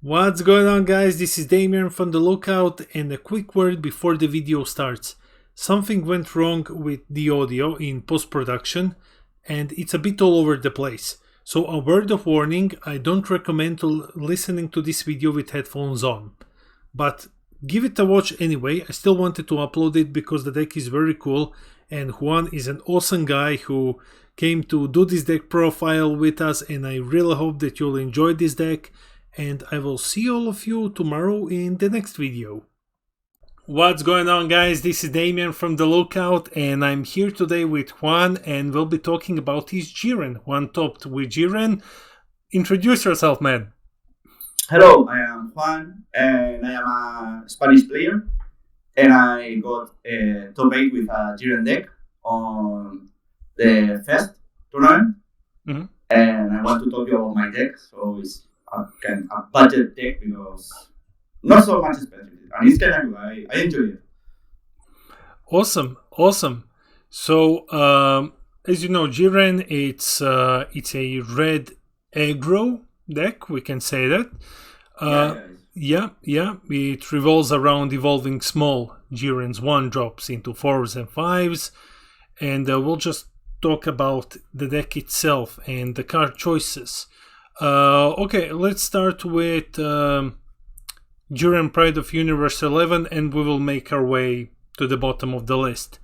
What's going on, guys? This is Damien from The Lookout, and a quick word before the video starts. Something went wrong with the audio in post-production and it's a bit all over the place. So a word of warning, I don't recommend listening to this video with headphones on. But give it a watch anyway. I still wanted to upload it because the deck is very cool and Juan is an awesome guy who came to do this deck profile with us, and I really hope that you'll enjoy this deck. And I will see all of you tomorrow in the next video. What's going on, guys? This is Damien from The Lookout, and I'm here today with Juan, and we'll be talking about his Jiren. Juan topped with Jiren. Introduce yourself, man. Hello, I am Juan, and I am a Spanish player, and I got top 8 with a Jiren deck on the Fest tournament, and I want to talk to you about my deck. So it's a budget deck because not so much expensive, and it's kind of good. I enjoy it. Awesome. So as you know, Jiren, it's a red aggro deck, we can say that. Yeah, it revolves around evolving small Jiren's 1-drops into 4s and 5s, and we'll just talk about the deck itself and the card choices. Okay, let's start with Jiren Pride of Universe 11, and we will make our way to the bottom of the list.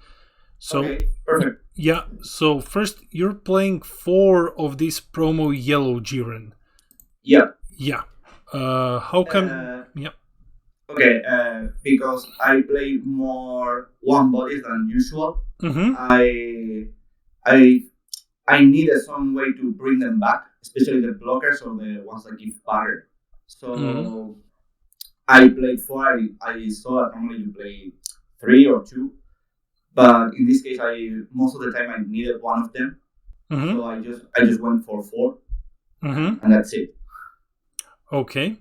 So, okay, perfect. Yeah, so first, you're playing 4 of this promo yellow Jiren. Yeah. How come? Okay, because I play more one bodies than usual. I needed some way to bring them back, especially the blockers or the ones that give power. So I played 4. I saw that normally you play 3 or 2, but in this case, most of the time I needed one of them. So I just went for 4, and that's it. Okay.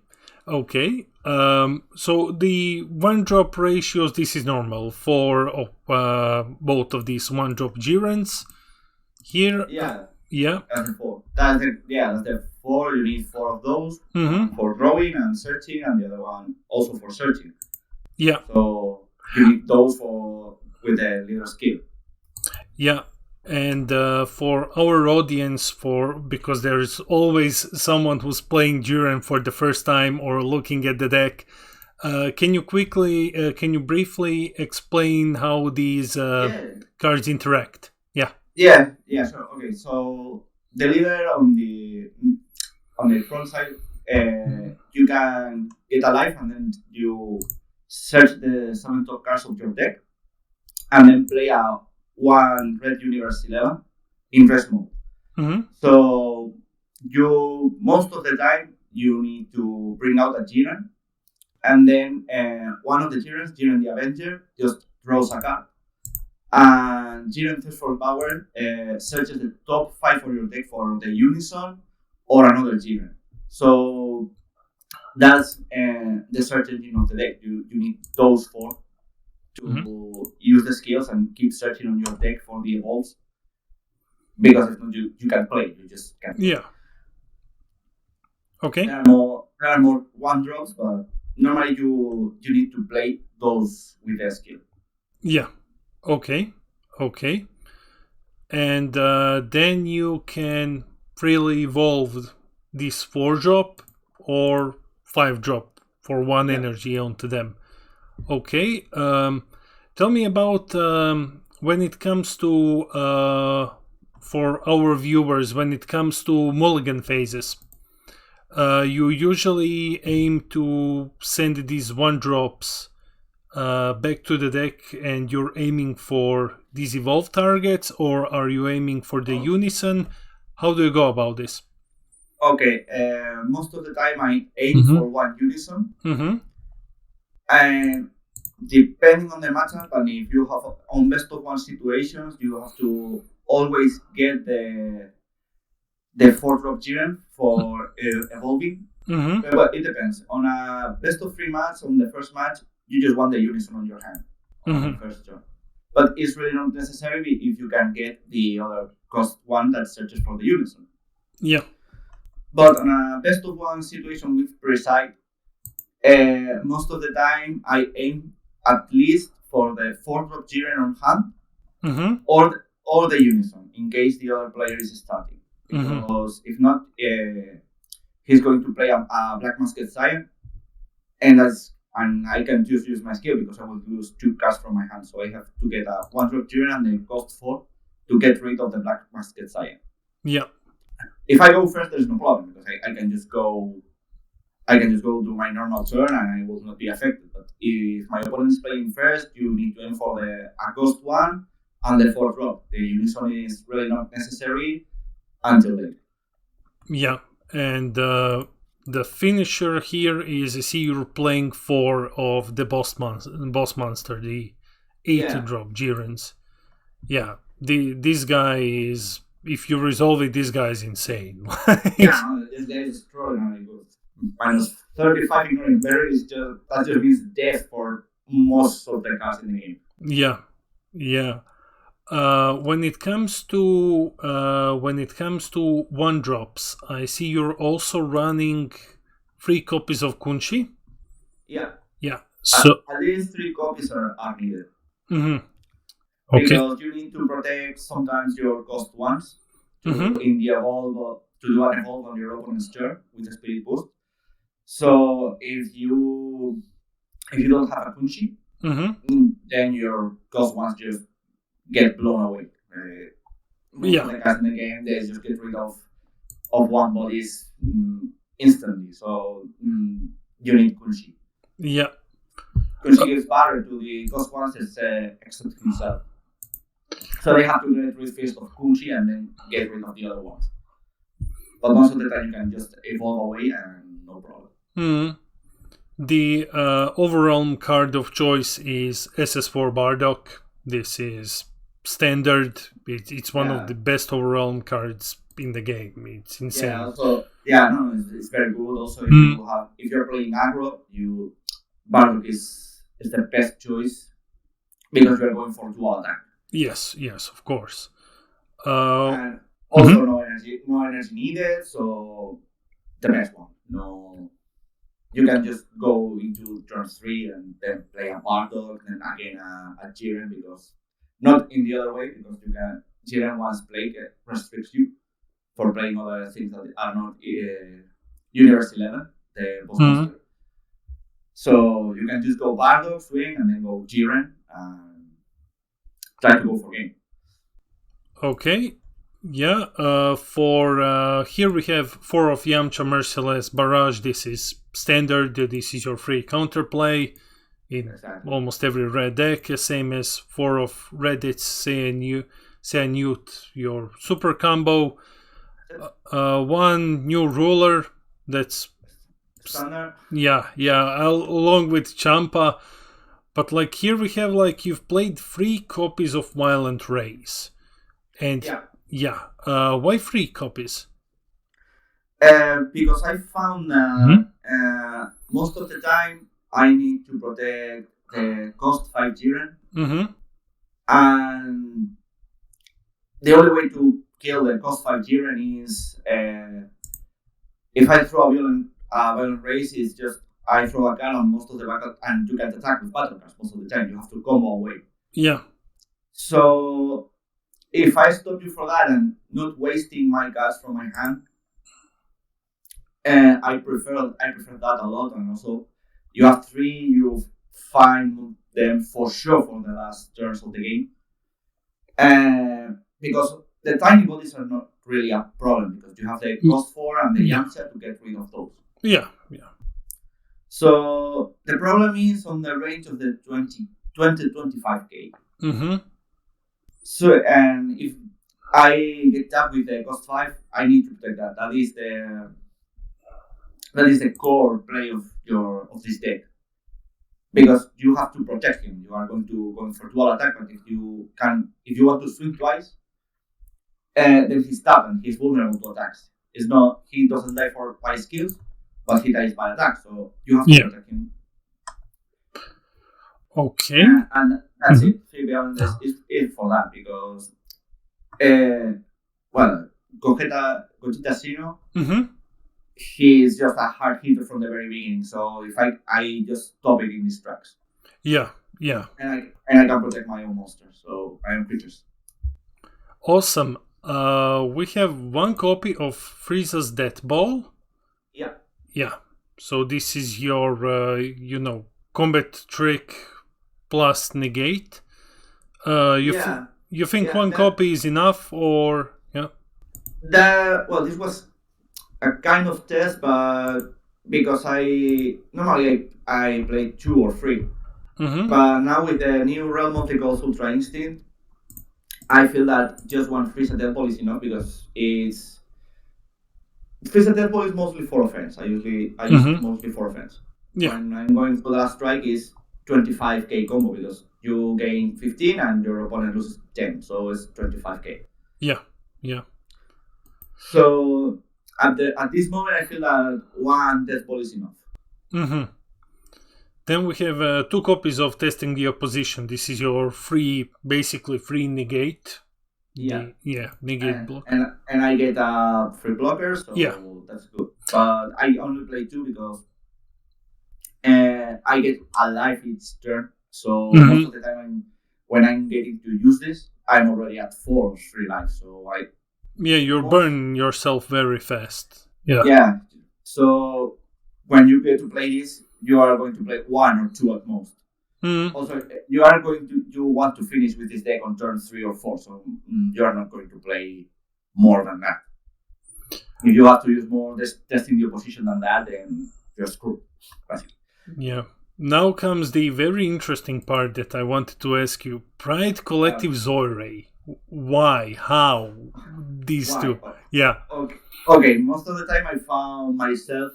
So the 1-drop ratios, this is normal for both of these 1-drop Jirens. Here, that's the 4. That's the 4. You need 4 of those for drawing and searching, and the other one also for searching. Yeah. So you need those with a little skill. Yeah, and for our audience, because there is always someone who's playing Jiren for the first time or looking at the deck. Can you briefly explain how these cards interact? Yeah. So the leader on the front side, you can get a life, and then you search the 7 top cards of your deck, and then play a 1 red universe 11 in rest mode. So most of the time you need to bring out a Jiren, and then one of the Jirens, Jiren the Avenger, just draws a card. And Jiren Threshold Power searches the top 5 of your deck for the Unison or another Jiren. So that's the search engine of the deck. You need those 4 to use the skills and keep searching on your deck for the evolves. Because if not, you can't play. You just can't play. Yeah. Okay. There are more 1-drops, but normally you need to play those with the skill. Yeah. Okay. And then you can freely evolve this 4-drop or 5-drop for 1 energy onto them. Okay. Tell me about when it comes to, for our viewers, when it comes to Mulligan phases. You usually aim to send these 1-drops back to the deck, and you're aiming for these evolve targets, or are you aiming for the Unison? How do you go about this? Okay, most of the time I aim for 1 Unison, and depending on the matchup, and if you have on best of 1 situations, you have to always get the 4-drop Jiren for evolving. But it depends. On a best of 3 match, on the first match, you just want the Unison on your hand on the first turn. But it's really not necessary if you can get the other cost 1 that searches for the Unison. Yeah. But on a best of 1 situation with Precise, Most of the time, I aim at least for the 4-drop Jiren on hand, or the unison in case the other player is starting. Because if not, he's going to play a Black Masked Giant, and I can just use my skill because I will lose 2 cards from my hand. So I have to get a 1-drop Jiren and then cost 4 to get rid of the Black Masked Giant. Yeah. If I go first, there's no problem because I can just go. I can just go do my normal turn and I will not be affected. But if my opponent is playing first, you need to aim for a cost 1 and the 4-drop. The unison is really not necessary until then. Yeah, and the finisher here is, I see you're playing 4 of the boss monster, the 8-drop Jirens. Yeah, this guy is, if you resolve it, this guy is insane. This guy is extraordinarily good. Minus 35 ignoring berry that just means death for most of the cards in the game. Yeah. When it comes to 1-drops, I see you're also running 3 copies of Kunshi. Yeah. So at least 3 copies are needed. Okay. Because you need to protect sometimes your cost 1s to do an evolve on your opponent's turn with a spirit boost. So if you don't have a Kunshi, then your cost 1s just get blown away. Most of the guys in the game, they just get rid of 1 bodies instantly. So you need Kunshi. Yeah. Kunshi gives barrier to the cost 1s except himself. So they have to get rid first of Kunshi and then get rid of the other ones. But most of the time you can just evolve away and no problem. The overwhelm card of choice is SS4 Bardock. This is standard. It's one of the best overwhelm cards in the game. It's insane. It's very good. Also, if you're playing aggro, Bardock is the best choice because you're going for dual attack. Yes, of course. And also no energy needed, so the best one. No, you can just go into turn 3 and then play a Bardock and again a Jiren, because not in the other way, because Jiren once played restricts you for playing other things that are not Universe 11, the boss monster. So you can just go Bardock, swing, and then go Jiren and try to go for game. Okay. Yeah, for here we have 4 of Yamcha Merciless Barrage. This is standard. This is your free counterplay in almost every red deck. Same as 4 of Reddit's Seanute, your super combo. 1 new ruler. That's standard. Yeah, along with Champa. But like here we have you've played 3 copies of Violent Rays, and why 3 copies? Because I found most of the time I need to protect the cost 5 Jiren, and the only way to kill the cost 5 Jiren is if I throw a violent race, is just I throw a card on most of the battle, and you can't attack with battle cards most of the time. You have to combo away. Yeah. So if I stop you for that and not wasting my cards from my hand, I prefer that a lot. And also, you have 3, you find them for sure for the last turns of the game, because the tiny bodies are not really a problem, because you have the cost 4 and the Yamcha to get rid of those. Yeah. So the problem is on the range of the 20-25k. So, and if I get tapped with the cost 5, I need to protect that. That is the core play of this deck, because you have to protect him. You are going for dual attack, but if you want to swing twice, then he's tapped and he's vulnerable to attacks. He doesn't die by skills, but he dies by attack. So you have to protect him. Okay. And that's it. This is it for that, because Gogeta Sino, he's just a hard hitter from the very beginning. So if I just stop it in his tracks. Yeah. And I can protect my own monsters, so I am creatures. Awesome. We have one copy of Frieza's Death Ball. Yeah. So this is your, combat trick plus negate. You think one copy is enough, or this was a kind of test, but because normally I play 2 or 3, but now with the new Realm of the Ghost Ultra Instinct, I feel that just one Frieza Death Ball is enough, because Frieza Death Ball is mostly for offense. I use it mostly for offense. Yeah. When I'm going to the last strike is 25k combo, because you gain 15 and your opponent loses 10, so it's 25k. Yeah. So at this moment, I feel that one Death Ball is enough. Then we have 2 copies of Testing the Opposition. This is your basically free negate. Negate block. And I get a free blocker, so that's good. But I only play 2 because I get a life each turn. So most of the time when I'm getting to use this, I'm already at 4 or 3 lives. So you burn yourself very fast. Yeah. So when you get to play this, you are going to play 1 or 2 at most. Also, you want to finish with this deck on turn 3 or 4, so you are not going to play more than that. If you have to use more testing the opposition than that, then you're screwed, basically. Yeah. Now comes the very interesting part that I wanted to ask you. Pride Collective Zoirei. Why? How? These two? Yeah. Okay. Most of the time I found myself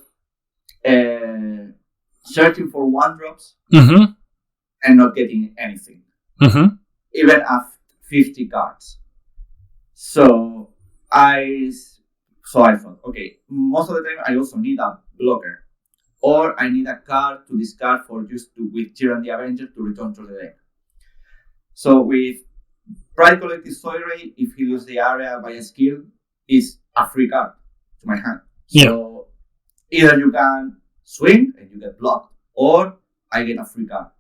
searching for 1-drops and not getting anything. Even after 50 cards. So I thought, okay, most of the time I also need a blocker. Or I need a card to discard with Jiren the Avenger to return to the deck. So with Pride Collective Zoirei, if he leaves the area by a skill, is a free card to my hand. So either you can swing and you get blocked, or I get a free card.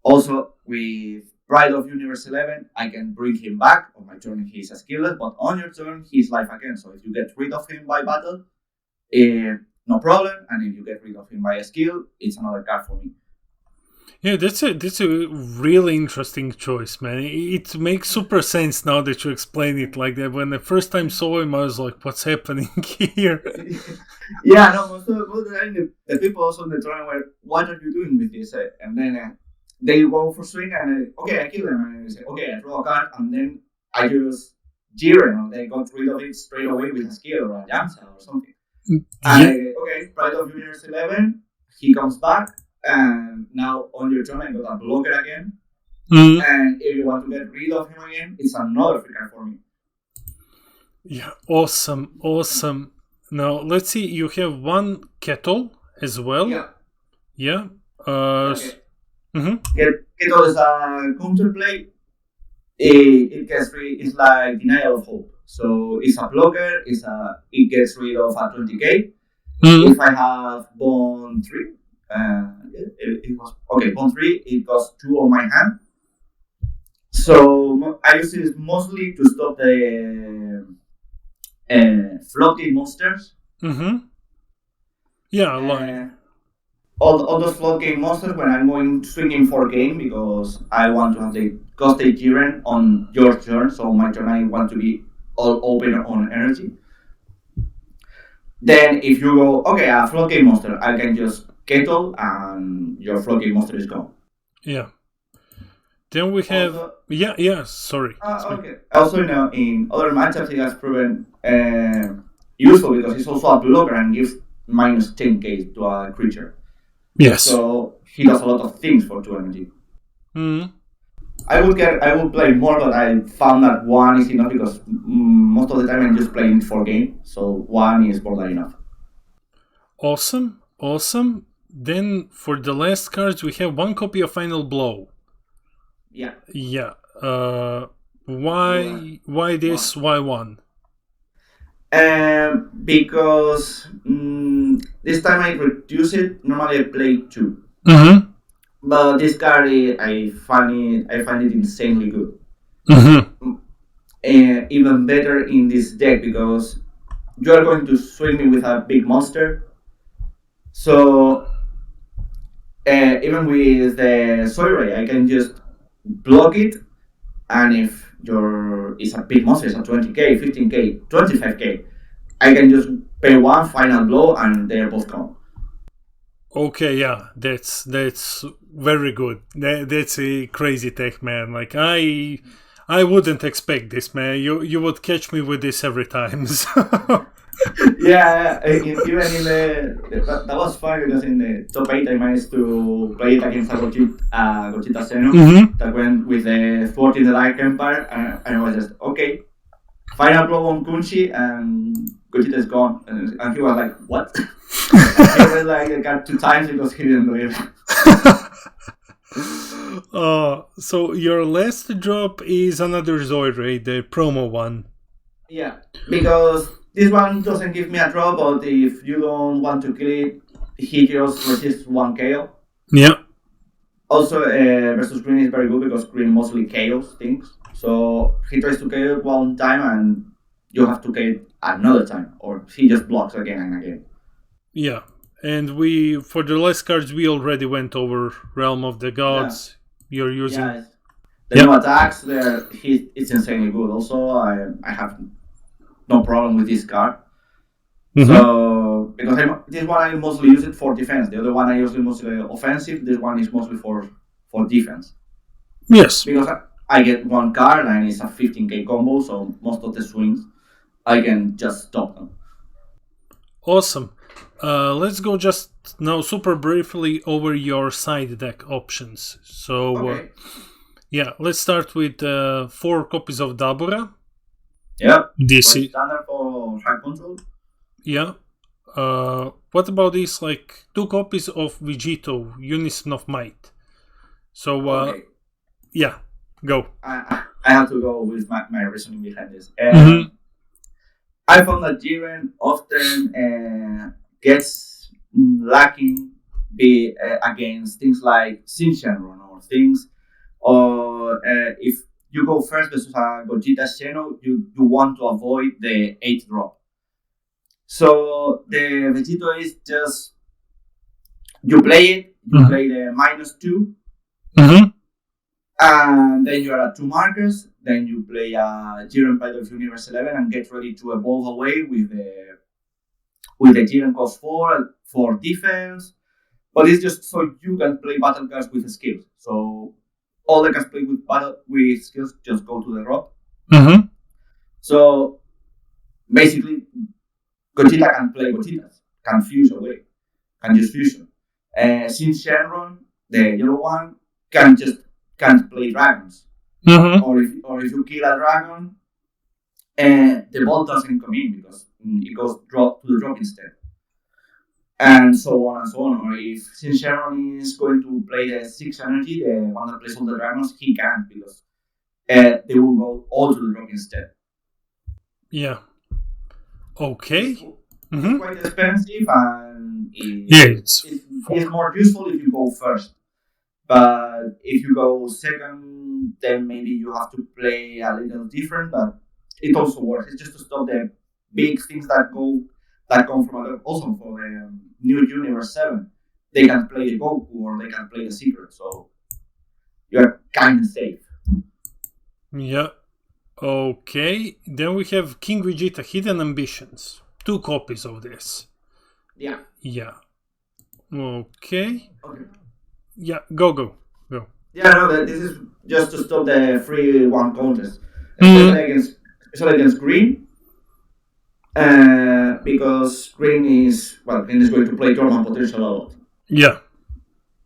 Also, with Pride of Universe 11, I can bring him back. On my turn, he's a skillless, but on your turn, he's life again. So if you get rid of him by battle, no problem. And if you get rid of him by a skill, it's another card for me. Yeah, that's a really interesting choice, man. It makes super sense now that you explain it like that. When the first time saw him, I was like, what's happening here? Most of the time, the people also in the tournament were, what are you doing with this? And then they go for swing, and I kill them. And I say, okay, I draw a card, and then I use Jiren, and they got rid of it straight away with a skill or a Yamcha or something. And Pride of Universe 11, he comes back, and now on your turn I got a blocker again. And if you want to get rid of him again, it's another free card for me. Yeah, awesome. Now let's see, you have one Kettle as well. Yeah. Kettle is a counterplay. It gets rid. It's like Denial of Hope. So it's a blocker. It gets rid of a 20k. If I have Bond 3, Bond 3. It costs 2 on my hand. So I use it mostly to stop the floating monsters. Yeah, all those floating monsters when I'm going swinging for game, because I want to have the Costate Jiren on your turn, so my turn I want to be all open on energy. Then if you go, a floating monster, I can just Kettle and your floating monster is gone. Yeah. Then we have also, sorry. Also in other matchups it has proven useful, because it's also a blocker and gives minus 10k to a creature. Yes. So he does a lot of things for 2 energy. I would play more, but I found that 1 is enough, because most of the time I'm just playing for game. So 1 is more than enough. Awesome. Then for the last cards we have one copy of Final Blow. Yeah. Why this? Why 1? Because This time I reduce it. Normally I play 2. Mm-hmm. But this card, I find it insanely good. Mm-hmm. And even better in this deck because you are going to swing me with a big monster. So even with the Soy Ray, I can just block it, and if it's a big monster, it's a 20k, 15k, 25k, I can just pay 1 final blow and they're both gone. Okay, yeah, that's very good. That's a crazy tech, man. Like I wouldn't expect this, man. You would catch me with this every time. So. Yeah, even in that was fun because in the top 8 I managed to play it against a Gogeta Xeno that went with the Thwart in the Dark Empire, and I was just, okay, final blow on Kunchi and Gogeta is gone. And he was like, what? He was like, I got 2 times because he didn't believe it. So your last drop is another Zoidray, the promo one. Yeah, because this one doesn't give me a draw, but if you don't want to kill it, he just resists 1 KO. Yeah. Also, versus green is very good because green mostly KOs things. So he tries to KO it 1 time and you have to KO it another time, or he just blocks again and again. Yeah, and for the last cards we already went over Realm of the Gods. Yeah. You're using. Yeah, the new attacks there. It's insanely good. Also, I have no problem with this card. Mm-hmm. So because this one I mostly use it for defense. The other one I use it mostly offensive. This one is mostly for defense. Yes. Because I get 1 card and it's a 15k combo, so most of the swings I can just stop them. Awesome. Let's go just now super briefly over your side deck options. So okay. Yeah, let's start with 4 copies of Dabura. Yeah. This is standard for high control. Yeah. What about this? Like 2 copies of Vegito, Unison of Might. So okay. Yeah, go. I have to go with my reasoning behind this. Mm-hmm. I found that Jiren often gets lacking against things like Sin Shenron or things, or if you go first versus a Gogeta Xeno, you want to avoid the 8 drop. So the Vegito is just, you play it, you play the -2, and then you are at 2 markers, then you play a Jiren Pilot of Universe 11 and get ready to evolve away with the Jiren cost 4 for defense, but it's just so you can play battle cards with skills. So all the cards played with skills just go to the drop. Mm-hmm. So basically, Gogeta can play Gogetas, can fuse away, can use fusion. Since Shenron, the yellow one, can't play dragons. Mm-hmm. Or if you kill a dragon, the ball doesn't come in because it goes to the drop instead. And so on and so on. Or if since Sharon is going to play the 6 energy, the one that plays all the dragons, he can't because they will go all to the drop instead. Yeah. Okay. It's quite expensive and it's more useful if you go first. But if you go second, then maybe you have to play a little different, but it also works. It's just to stop the big things that come from also for the new Universe 7. They can play the Goku or they can play the Secret, so you're kind of safe. Yeah. Okay. Then we have King Vegeta Hidden Ambitions. 2 copies of this. Yeah. Yeah. Okay. Yeah, go. Yeah, no, this is just to stop the free 1 contest. Especially against green. Because green is going to play Dormant Potential a lot. Yeah.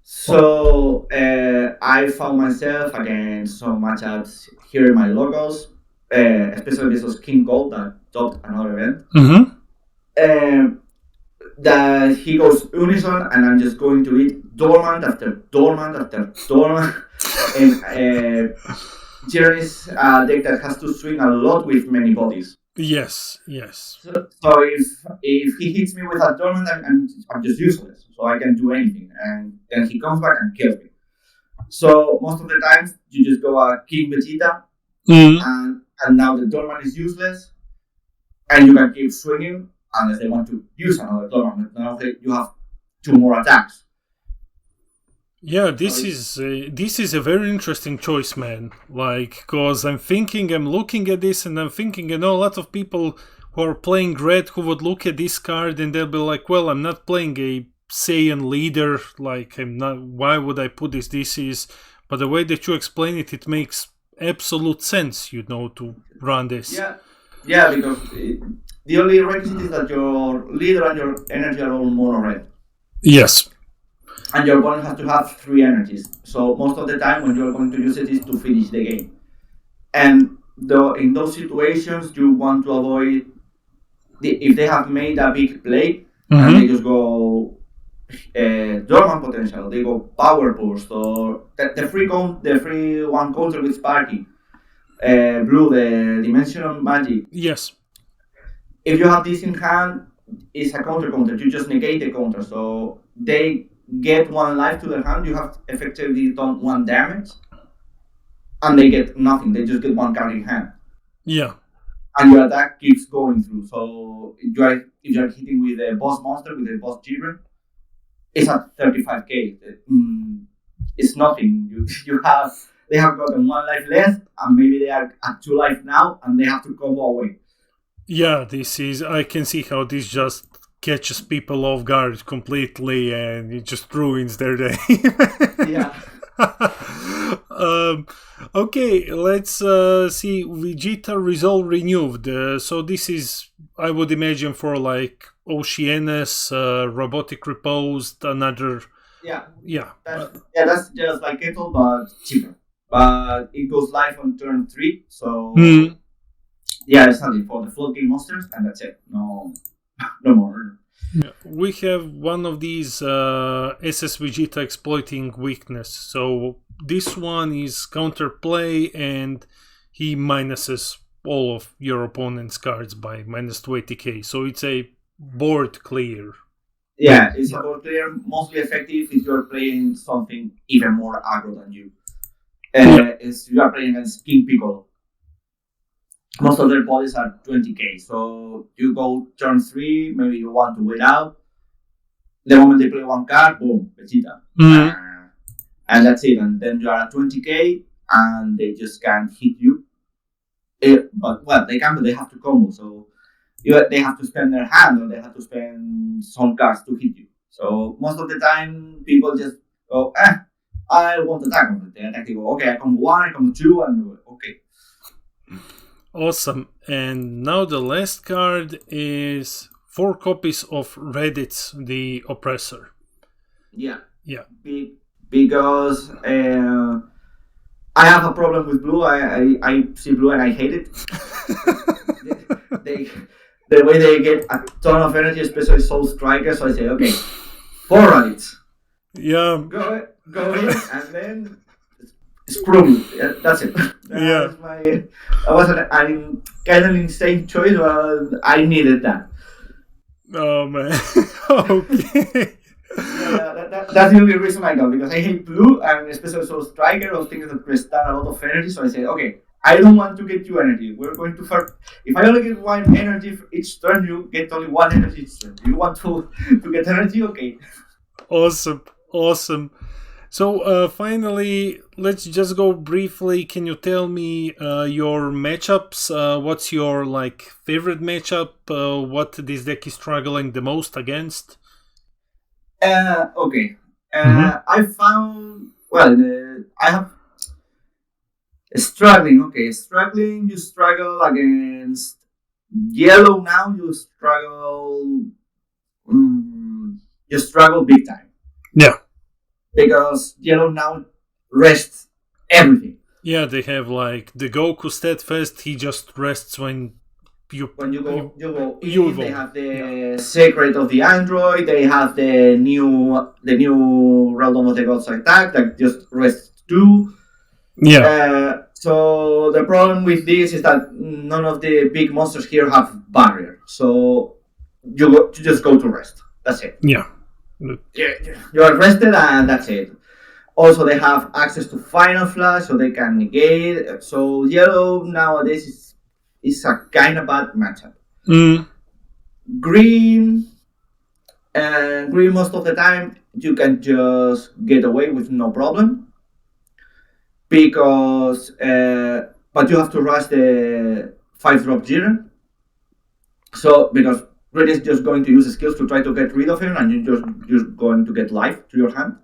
So I found myself against some matchups here in my locals, especially versus King Gold that topped another event. Mm-hmm. That he goes Unison and I'm just going to eat Dormant after Dormant after Dormant. And Jiren is a deck that has to swing a lot with many bodies. Yes. So if he hits me with a dormant, I'm just useless. So I can do anything, and then he comes back and kills me. So most of the times you just go King Vegeta, and now the dormant is useless, and you can keep swinging unless they want to use another dormant. Now you have 2 more attacks. Yeah, this is a very interesting choice, man. Like, cause I'm looking at this, and I'm thinking, a lot of people who are playing red who would look at this card and they'll be like, well, I'm not playing a Saiyan leader. Like, I'm not. Why would I put this? But the way that you explain it, it makes absolute sense, to run this. Yeah, because the only requisite is that your leader and your energy are all mono red. Yes. And your opponent has to have 3 energies. So most of the time when you're going to use it is to finish the game. And in those situations, you want to avoid if they have made a big play and they just go dormant potential, they go power burst, or the free one counter with Sparky, blue, the dimensional magic. Yes. If you have this in hand, it's a counter. You just negate the counter, so they get 1 life to their hand. You have effectively done 1 damage, and they get nothing. They just get 1 card in hand. Yeah. And your attack keeps going through. So if you are hitting with a boss monster, with a boss Jiren, it's at 35k. It's nothing. They have gotten 1 life less, and maybe they are at 2 life now, and they have to combo away. Yeah, I can see how this just catches people off guard completely, and it just ruins their day. Yeah. Okay, let's see. Vegeta Resolve Renewed. So this is, I would imagine, for like Oceanus, Robotic Reposed, another. Yeah. That's just like Kettle, but cheaper. But it goes live on turn 3, so it's nothing for the floating monsters, and that's it. No more. Yeah. We have one of these SS Vegeta exploiting weakness. So this one is counterplay, and he minuses all of your opponent's cards by minus 20k. So it's a board clear. Yeah, it's a board clear, mostly effective if you're playing something even more aggro than you. If you are playing against King Piccolo. Most of their bodies are 20k, so you go turn 3, maybe you want to wait out. The moment they play 1 card, boom, Vegeta. And that's it, and then you are at 20k, and they just can't hit you. But they can, but they have to combo, so they have to spend their hand, or they have to spend some cards to hit you. So most of the time, people just go, I want to attack. They attack, they go, okay, I combo 1, I combo 2, and okay. Awesome. And now the last card is 4 copies of Reddit's The Oppressor. Yeah. Because I have a problem with blue. I see blue and I hate it. The way they get a ton of energy, especially Soul Striker, so I say, okay, 4 Reddits. Yeah. Go in, and then screw me. That's it. That was an kind of insane choice, but I needed that. Oh man. Okay. That's the only reason I got, because I hate blue, and especially Soul Striker, or things that restore a lot of energy. So I said, okay, I don't want to get you energy. We're going to first. If I only get 1 energy for each turn, you get only 1 energy each turn. You want to get energy? Okay. Awesome. So finally, let's just go briefly. Can you tell me your matchups? What's your favorite matchup? What this deck is struggling the most against? Okay. I found I have struggling. Okay, struggling. You struggle against yellow now. You struggle. You struggle big time. Yeah. Because yellow now rests everything. Yeah, they have the Goku Steadfast. He just rests when you go in. They have the Secret of the Android. They have the new Realm of the Gods attack that just rests 2. Yeah. So the problem with this is that none of the big monsters here have barrier. So you just go to rest. That's it. Yeah. You are rested and that's it. Also, they have access to Final Flash, so they can negate. So yellow nowadays is a kind of bad matchup. Green most of the time you can just get away with no problem, because but you have to rush the 5-drop Jiren. So because green is just going to use skills to try to get rid of him, and you're going to get life to your hand.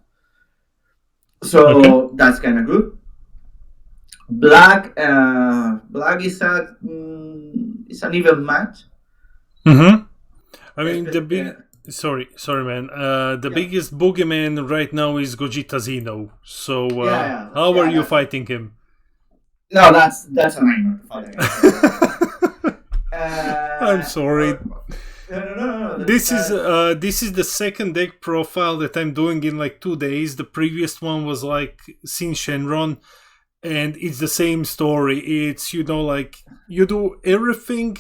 So that's kind of good. Black is it's an even match. I mean, the big sorry, man. The biggest boogeyman right now is Gogeta Zeno. So how are you fighting him? No, that's a nightmare to fight against. I'm sorry. No. This is the second deck profile that I'm doing in like 2 days. The previous one was like Sin Shenron, and it's the same story. It's, like you do everything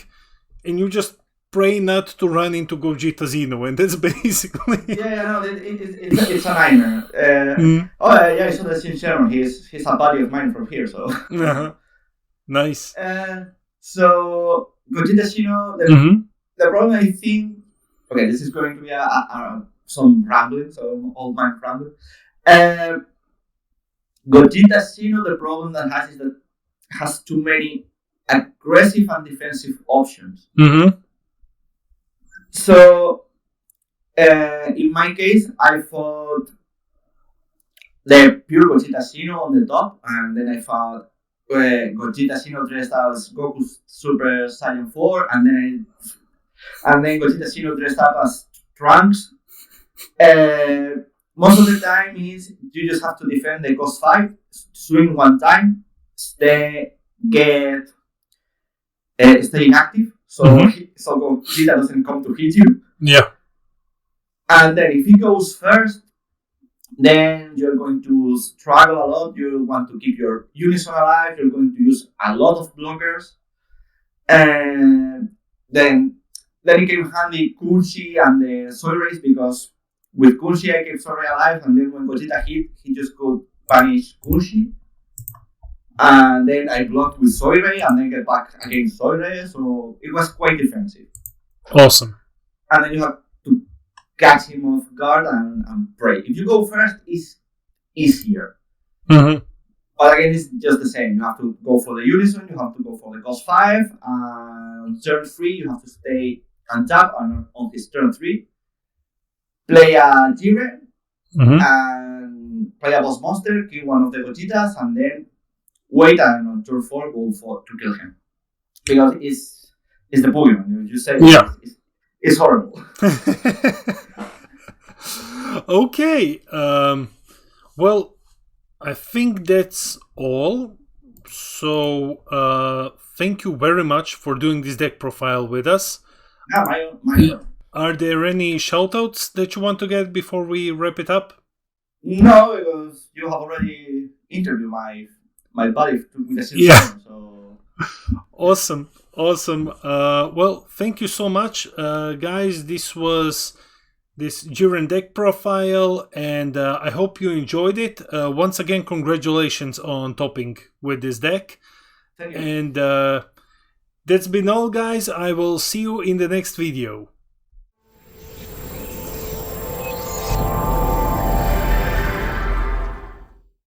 and you just pray not to run into Gogeta Zeno, and that's basically it's a nightmare. I saw the Sin Shenron. He's a buddy of mine from here, so nice. So Gogeta Zeno, the problem, I think, this is going to be some rambling, some old man rambling. Gogeta Zeno, the problem that has is that it has too many aggressive and defensive options. So, in my case, I fought the pure Gogeta Zeno on the top, and then I fought Gogeta Zeno dressed as Goku's Super Saiyan 4, and then Gogeta Zeno dressed up as Trunks. Most of the time is you just have to defend the cost 5, swing one time, stay inactive, so Gogeta doesn't come to hit you. Yeah. And then if he goes first, then you're going to struggle a lot. You want to keep your unison alive. You're going to use a lot of blockers. And then it came handy Kunshi and the Soul Rays, because with Kunshi I kept Soul Ray alive, and then when Gogeta hit, he just could punish Kunshi. And then I blocked with Soul Ray and then get back against Soul Ray, so it was quite defensive. Awesome. And then you have to catch him off guard and pray. If you go first, it's easier. But again, it's just the same. You have to go for the unison, you have to go for the cost 5, and turn 3, you have to stay on top on his turn 3. Play a Jiren, and play a boss monster, kill one of the Gogetas, and then wait and on turn 4 go for to kill him. Because it's the Pokemon. You say it's horrible. Okay. Well, I think that's all. So thank you very much for doing this deck profile with us. My own. Are there any shoutouts that you want to get before we wrap it up? No, because you have already interviewed my buddy with the system. So Awesome. Well, thank you so much, guys. This was this Jiren deck profile, and I hope you enjoyed it. Once again, congratulations on topping with this deck. Thank you. And that's been all, guys. I will see you in the next video.